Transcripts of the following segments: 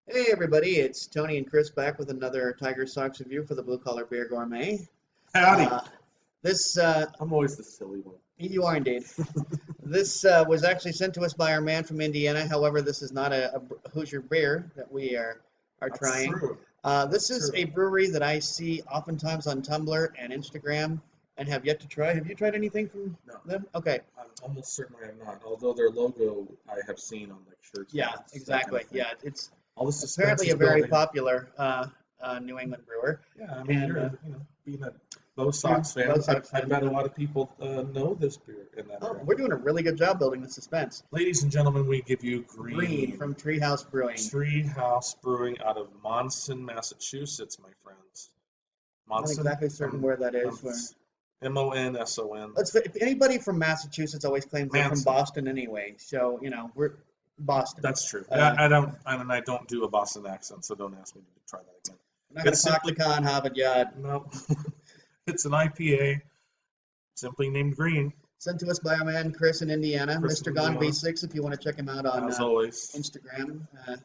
Hey everybody, it's Tony and Chris back with another TigerSox review for the Blue Collar Beer Gourmet. Howdy. Uh, this, I'm always the silly one. you are indeed. This was actually sent to us by our man from Indiana. However, this is not a Hoosier beer that we are That's trying. true. This is True. a brewery that I see oftentimes on Tumblr and Instagram and have yet to try. Have you tried anything from No, them? Okay. I'm almost certain I have not. Although their logo I have seen on like shirts. Yeah, hats, that exactly. kind of thing. Yeah, it's All the suspense apparently is a very building. popular New England brewer. Yeah, I mean, And being a Bo yeah, Sox fan, Red Sox I fan. bet a lot of people know this beer in that Oh, area. we're doing a really good job building the suspense. Ladies and gentlemen, we give you Green from Treehouse Brewing. Treehouse Brewing out of Monson, Massachusetts, my friends. Not Monson, exactly certain where that is. Where Monson. if anybody from Massachusetts always claims they're from Manson. Boston anyway, so we're Boston. That's true. Uh, I don't do a Boston accent, so don't ask me to try that again. I'm not going It's to talk to simply Con Hobbit yet. no. It's an IPA, simply named Green. Sent to us by our man Chris in Indiana, Chris Mr. in Gone Indiana. B6. If you want to check him out on As always. Instagram,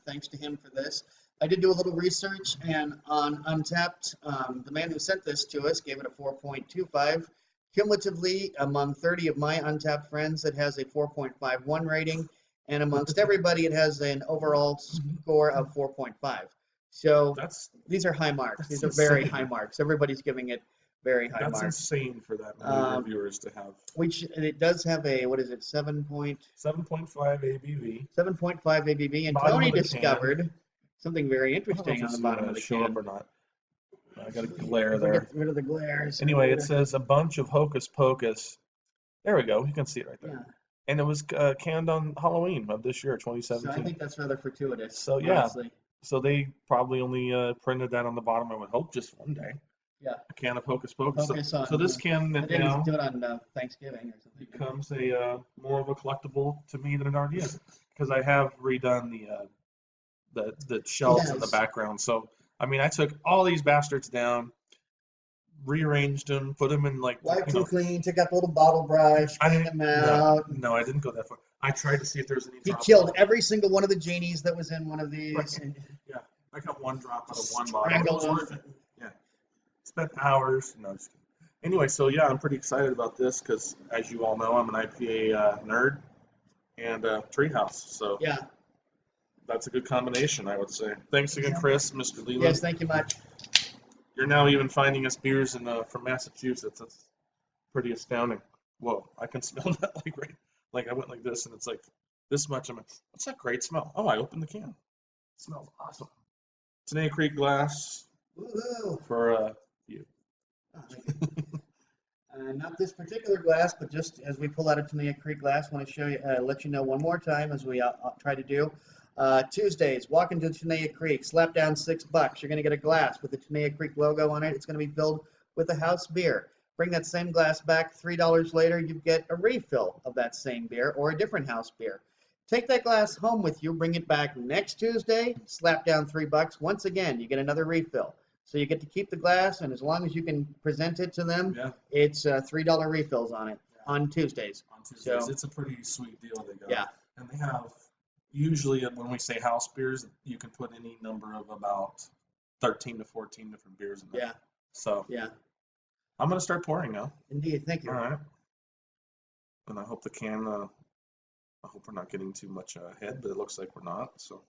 thanks to him for this. I did do a little research, and on Untapped, the man who sent this to us gave it a 4.25. Cumulatively, among 30 of my Untapped friends, it has a 4.51 rating, and amongst everybody, it has an overall score of 4.5. So That's these are high marks. that's These are very insane. high marks. Everybody's giving it very high That's marks. insane for that many Um, reviewers to have. which and it does have a what is it 7.5 ABV. 7.5 ABV, and Bottom Tony of the can. discovered something very I don't know interesting if on the it's bottom gonna of the show can. up or not. I got a glare If we there. get rid of the glares. Anyway, it says a bunch of hocus pocus. There we go. You can see it right there. Yeah. And it was canned on Halloween of this year, So I 2017. think that's rather fortuitous, So yeah, honestly. so they probably only printed that on the bottom. I would hope just one day. Yeah. A can of Hocus Pocus. Focus So on. this can I didn't now do it on Thanksgiving or something. becomes a more of a collectible to me than it already is, because I have redone the shelves in the Yes. background. So I mean, I took all these bastards down, rearranged them, put them in like Wiped them clean, took out the little bottle brush, I cleaned didn't them no out. no I didn't go that far. I tried to see if there's any He drops. killed every single one of the genies that was in one of these. Right. And Yeah, I got one drop out of one bottle. It strangled was them. worth it. Yeah, spent hours. No, just kidding. Anyway, so yeah, I'm pretty excited about this because, as you all know, I'm an IPA nerd and Treehouse. So Yeah. that's a good combination, I would say. Thanks again, Chris, Mr. Leland. Yes, thank you much. You're now even finding us beers from Massachusetts. That's pretty astounding. Whoa, I can smell that like I went like this and it's like this much. I'm like, what's that great smell? Oh, I opened the can. It smells awesome. Tenaya Creek glass Woohoo! for you. Oh, thank you. Not this particular glass, but just as we pull out a Tenaya Creek glass, want to show you, let you know one more time as we try to do. Tuesdays, walk into Tenaya Creek, slap down $6. You're going to get a glass with the Tenaya Creek logo on it. It's going to be filled with a house beer. Bring that same glass back. $3 later, you get a refill of that same beer or a different house beer. Take that glass home with you. Bring it back next Tuesday. Slap down $3. Once again, you get another refill. So you get to keep the glass, and as long as you can present it to them, Yeah, it's $3 refills on it yeah. on Tuesdays. On Tuesdays, So it's a pretty sweet deal they got. yeah, And they have usually when we say house beers, you can put any number of about 13 to 14 different beers in there. yeah, So yeah. I'm gonna start pouring now. Indeed, thank you. All right. And I hope the can. I hope we're not getting too much ahead, but it looks like we're not. So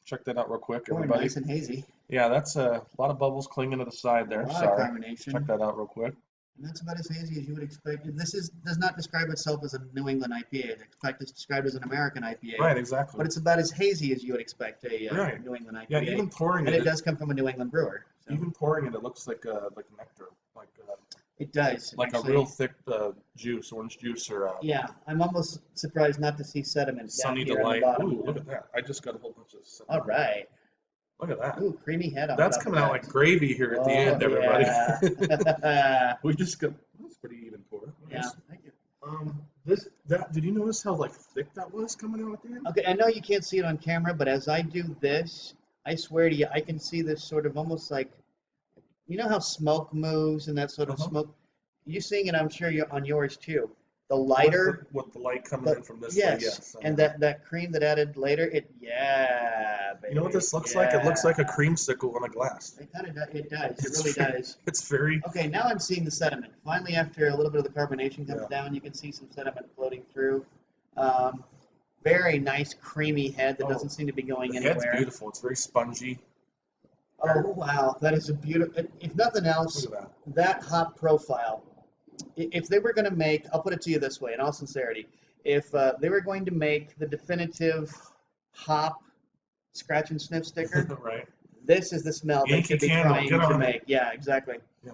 check that out real quick, Pouring everybody. nice and hazy. Yeah, that's a lot of bubbles clinging to the side A there. lot of Sorry. carbonation. Check that out real quick. And that's about as hazy as you would expect. This does not describe itself as a New England IPA. In fact, it's described as an American IPA. Right, exactly. But it's about as hazy as you would expect a Right. New England IPA. Yeah, even pouring and it, it does come from a New England brewer. So even pouring it, it looks like nectar, it does. like actually. a real thick juice, orange juice, or Yeah, I'm almost surprised not to see sediment down Sunny here on the Delight. bottom. Ooh, look at that! I just got a whole bunch of. All right. Look at that. Ooh, creamy head on That's top coming of out that. like gravy here at the end, everybody. Yeah. We just got. That's pretty even pour. Yeah, Nice. thank you. Did you notice how like thick that was coming out at the end? Okay, I know you can't see it on camera, but as I do this, I swear to you, I can see this sort of almost like, you know how smoke moves and that sort of Uh-huh. smoke? You're seeing it, I'm sure, you're on yours too. the lighter. With the light coming in from this way, Yes, yes. and that cream that added later, yeah, baby. You know what this looks like? It looks like a Yeah. creamsicle on a glass. It kind of does. It does. It It's really very, does. It's very. Okay, now I'm seeing the sediment. Finally, after a little bit of the carbonation comes Yeah. down, you can see some sediment floating through. Very nice, creamy head that Oh, doesn't seem to be going The head's anywhere. beautiful. It's very spongy. Oh, wow. That is a beautiful, if nothing else, Look at that. that hop profile, if they were going to make, I'll put it to you this way, in all sincerity, if they were going to make the definitive hop scratch and sniff sticker, Right. this is the smell they Yankee should be Candle, trying get to on it. make. Yeah, exactly. Yeah.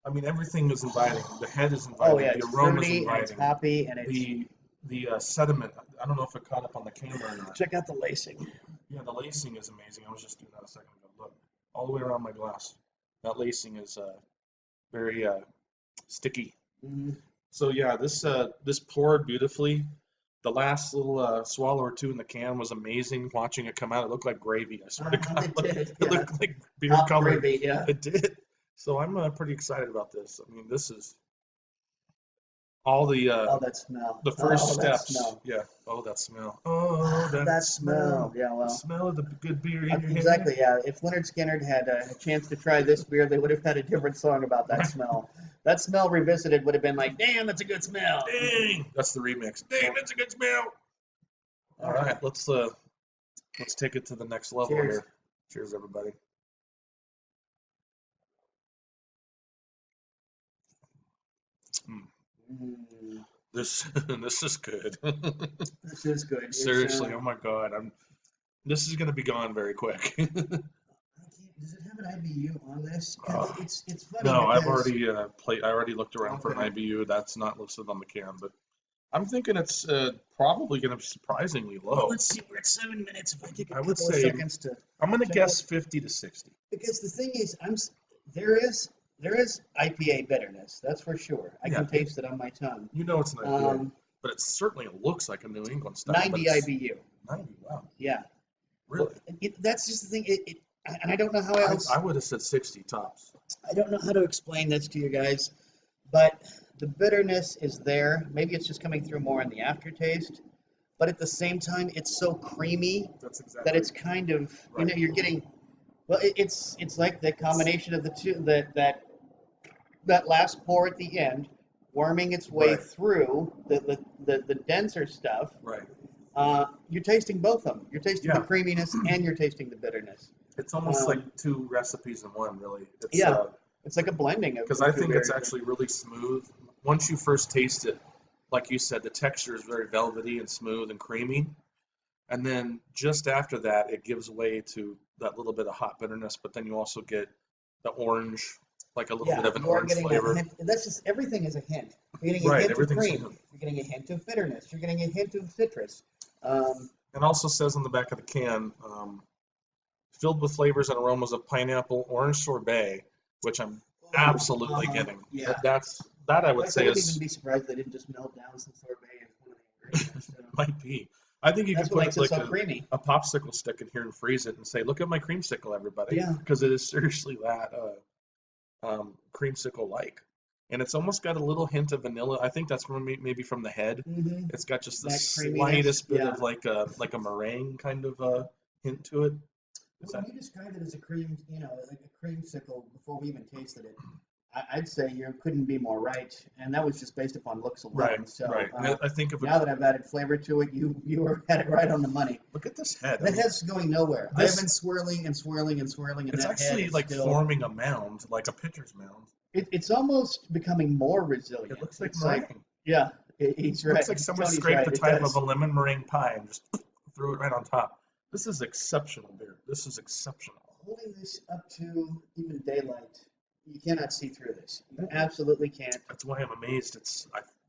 I mean, everything is inviting. The head is Oh, inviting. yeah, The it's aroma's fruity, and it's inviting. hoppy, and it's... The sediment. I don't know if it caught up on the camera or not. Check out the lacing. Yeah, the lacing is amazing. I was just doing that a second ago. Look, all the way around my glass. That lacing is very sticky. Mhm. So yeah, this poured beautifully. The last little swallow or two in the can was amazing. Watching it come out, it looked like gravy. I swear to God, It did, it yeah. looked like beer Hop color. gravy, yeah. It did. So I'm pretty excited about this. I mean, this is all the Oh, that smell. first Oh, that steps. smell. Yeah. Oh, that smell. Oh, that, That smell. smell. Yeah, The well, smell of the good beer in your hand. exactly, yeah. If Leonard Skinner had a chance to try this beer, they would have had a different song about that Right. smell. That smell revisited would have been like, damn, that's a good smell. Dang, that's the remix. Dang, that's a good smell. All right, let's take it to the next level Cheers. here. Cheers, everybody. Mm, This this is good. this is good. It's, Seriously, oh my God, this is gonna be gone very quick. does it have an IBU on this? It's funny No, I've because... already I already looked around for an Okay. IBU. That's not listed on the can, but I'm thinking it's probably gonna be surprisingly Well, low. let's see. We're at 7 minutes. If I take a I couple would of say seconds to... I'm gonna check guess out- 50 to 60. Because the thing is, there is IPA bitterness. That's for sure. I can Yeah. taste it on my tongue. You know it's an IPA, but it certainly looks like a New England style. 90 IBU. 90, wow, Yeah. really? That's just the thing. And I don't know how else. I would have said 60 tops. I don't know how to explain this to you guys, but the bitterness is there. Maybe it's just coming through more in the aftertaste, but at the same time, it's so creamy That's exactly. that it's kind of, you know, Right. you're getting. Well, it's like the combination of the two. That last pour at the end, worming its way Right. through the denser stuff. Right. You're tasting both of them. You're tasting Yeah. the creaminess and you're tasting the bitterness. It's almost like two recipes in one, really. It's, Yeah. It's like a blending of because the I two think it's berries. actually really smooth. Once you first taste it, like you said, the texture is very velvety and smooth and creamy. And then just after that, it gives way to that little bit of hot bitterness, but then you also get the orange, like a little bit of an you are orange getting flavor. a hint. That's just everything is a hint. You're getting a Right, hint of everything's a cream. hint. You're getting a hint of bitterness. You're getting a hint of citrus. It also says on the back of the can, filled with flavors and aromas of pineapple, orange sorbet, which I'm absolutely getting. Yeah. That I would say wouldn't is even be surprised they didn't just melt down some sorbet as one of the ingredients. So. might be. I think you That's could what put makes it like so creamy. a popsicle stick in here and freeze it and say, "Look at my creamsicle, everybody!" Yeah. Because it is seriously that creamsicle like, and it's almost got a little hint of vanilla. I think that's from maybe from the head. Mm-hmm. It's got just the That creaminess, slightest bit yeah. of like a meringue kind of hint to it. When you described it as a cream, like a creamsicle before we even tasted it, I'd say you couldn't be more right, and that was just based upon looks alone. Right, So, right. And I think if now that I've added flavor to it, you were had it right on the money. look at this head. The head's going nowhere. this- I've been swirling and swirling and swirling, and It's that actually head is like still, forming a mound, like a pitcher's mound. It's almost becoming more resilient. It looks like It's meringue. yeah, he's It right. looks like someone Tony's scraped right, the it type does. of a lemon meringue pie and just threw it right on top. This is exceptional beer. This is exceptional. Holding this up to even daylight, you cannot see through this. You absolutely can't. That's why I'm amazed.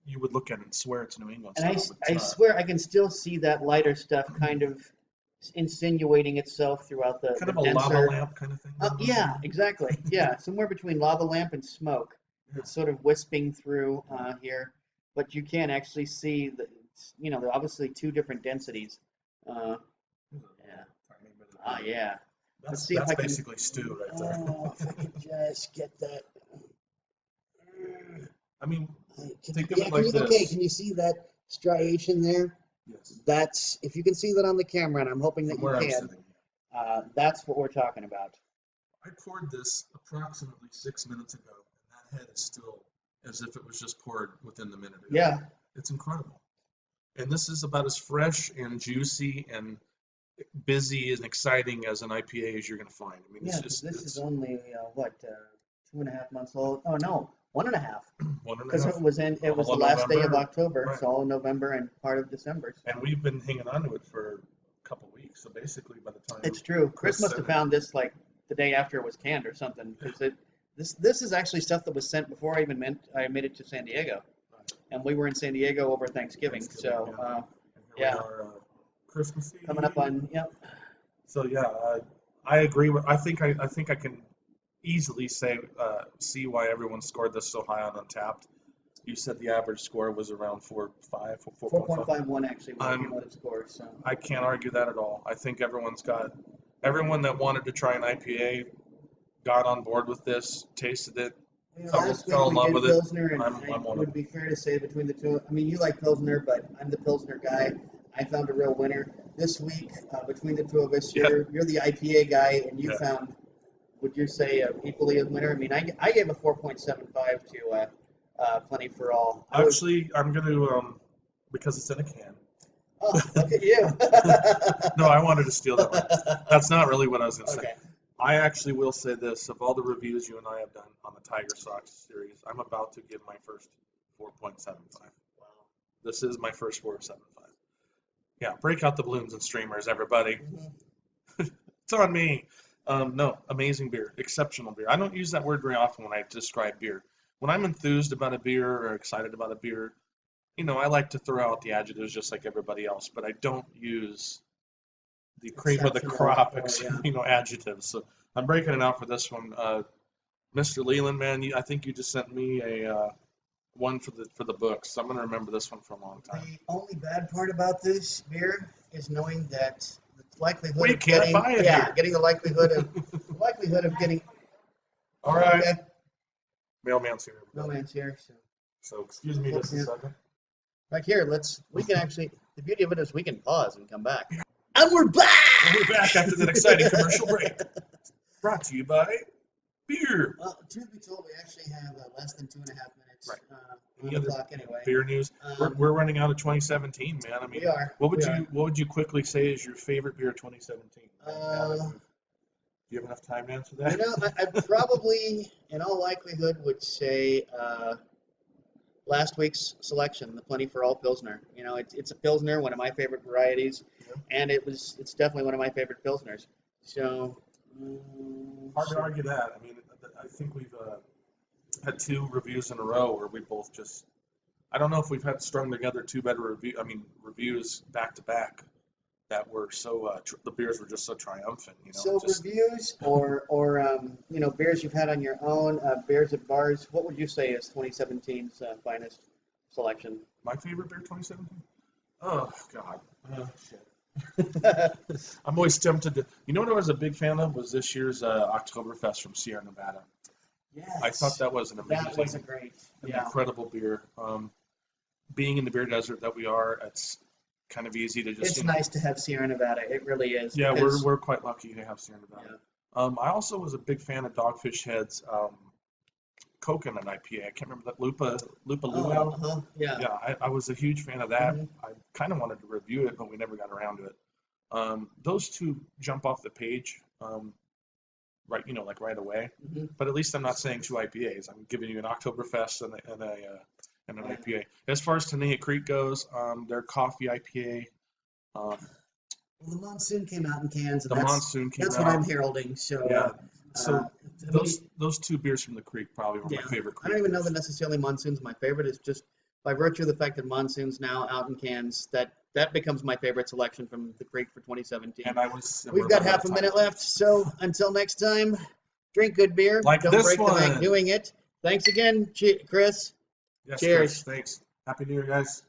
You would look at it and swear it's New England And style, but it's I not. swear I can still see that lighter stuff kind of insinuating itself throughout the Kind of the a lava denser. lamp kind of thing. Yeah, exactly. Yeah, somewhere between lava lamp and smoke. Yeah. It's sort of wisping through here, but you can actually see that. There are obviously two different densities. Yeah. Yeah. Let's see if That's I can- basically stew right there. Oh, if I could just get that. I mean, Think of it like Okay, this. can you see that striation there? Yes. That's, if you can see that on the camera, and I'm hoping that From where you I'm can, sitting. that's what we're talking about. I poured this approximately 6 minutes ago, and that head is still as if it was just poured within the minute ago. Yeah. It's incredible. And this is about as fresh and juicy and busy and exciting as an IPA as you're going to find. I mean, Yeah, it's this just is only, 2.5 months old? Oh, no, 1.5. one and a Because half. it was the All of last day of November. October, Right. so all of November and part of December. So. And we've been hanging on to it for a couple weeks. So basically, by the time It's true. Chris must said have it- found this like the day after it was canned or something. Because this is actually stuff that was sent before I made it to San Diego, and we were in San Diego over Thanksgiving. So and here yeah. we are, Christmas Eve. Coming up on So yeah, I agree with. I think I can easily say see why everyone scored this so high on Untapped. You said the average score was around 4.5, 4.5. 4.51 actually was the cumulative score. So I can't argue that at all. I think everyone that wanted to try an IPA got on board with this, tasted it, last week fell in we love did with it. Pilsner, and I'm it one of would be fair to say between the two. I mean, you like Pilsner, but I'm the Pilsner guy. I found a real winner this week between the two of us. Yeah. You're the IPA guy, and you Yeah. found. Would you say equally a winner? I mean, I gave a 4.75 to Plenty for All. Actually, I'm going to, because it's in a can. Oh, look at you. No, I wanted to steal that one. That's not really what I was going to say. Okay. I actually will say this. Of all the reviews you and I have done on the TigerSox series, I'm about to give my first 4.75. Wow. This is my first 4.75. Yeah, break out the balloons and streamers, everybody. Mm-hmm. It's on me. No, amazing beer, exceptional beer. I don't use that word very often when I describe beer. When I'm enthused about a beer or excited about a beer, I like to throw out the adjectives just like everybody else, but I don't use the cream of the crop, adjectives. So I'm breaking it out for this one. Mr. Leland, man, I think you just sent me a one for the books. So I'm going to remember this one for a long time. The only bad part about this beer is knowing that the likelihood We of can't buy it here. getting the likelihood of getting. All right. Okay. Mailman's here. No man's here. So excuse me just a second. Right here, we can actually, the beauty of it is we can pause and come back. And we're back! We're back after that exciting commercial break. Brought to you by beer. Well, truth be told, we actually have less than 2.5 minutes Right. on the clock anyway. Beer news. We're running out of 2017, man. I mean, we are. What would you quickly say is your favorite beer of 2017? Do you have enough time to answer that? I probably, in all likelihood, would say last week's selection, the Plenty for All Pilsner. It's a Pilsner, one of my favorite varieties, and it's definitely one of my favorite Pilsners. So hard to argue that. I mean, I think we've had two reviews in a row where we both just. I don't know if we've had strung together two better reviews back to back that were so the beers were just so triumphant. So reviews or beers you've had on your own, beers at bars. What would you say is 2017's finest selection? My favorite beer 2017? Oh God, shit. I'm always tempted to. You know what I was a big fan of was this year's Oktoberfest from Sierra Nevada. Yes. I thought that was an amazing, That was a great, incredible beer. Being in the beer desert that we are, it's kind of easy to just. It's nice to have Sierra Nevada. It really is. Yeah, we're quite lucky to have Sierra Nevada. Yeah. I also was a big fan of Dogfish Head's coconut IPA. I can't remember that Lupa Luau. Yeah. Yeah, I was a huge fan of that. Mm-hmm. I kind of wanted to review it, but we never got around to it. Those two jump off the page, right away. Mm-hmm. But at least I'm not saying two IPAs. I'm giving you an Oktoberfest and an IPA. As far as Tenaya Creek goes, their coffee IPA. Well, the Monsoon came out in cans. And That's what I'm heralding. So yeah. So those two beers from the creek probably were my favorite. I don't even know that necessarily Monsoon's my favorite. It's just by virtue of the fact that Monsoon's now out in cans that becomes my favorite selection from the creek for 2017. And we've got half a minute left. So until next time, drink good beer. Like Don't this break one. the bank doing it. Thanks again, Chris. Yes, Cheers. Chris, thanks. Happy New Year, guys.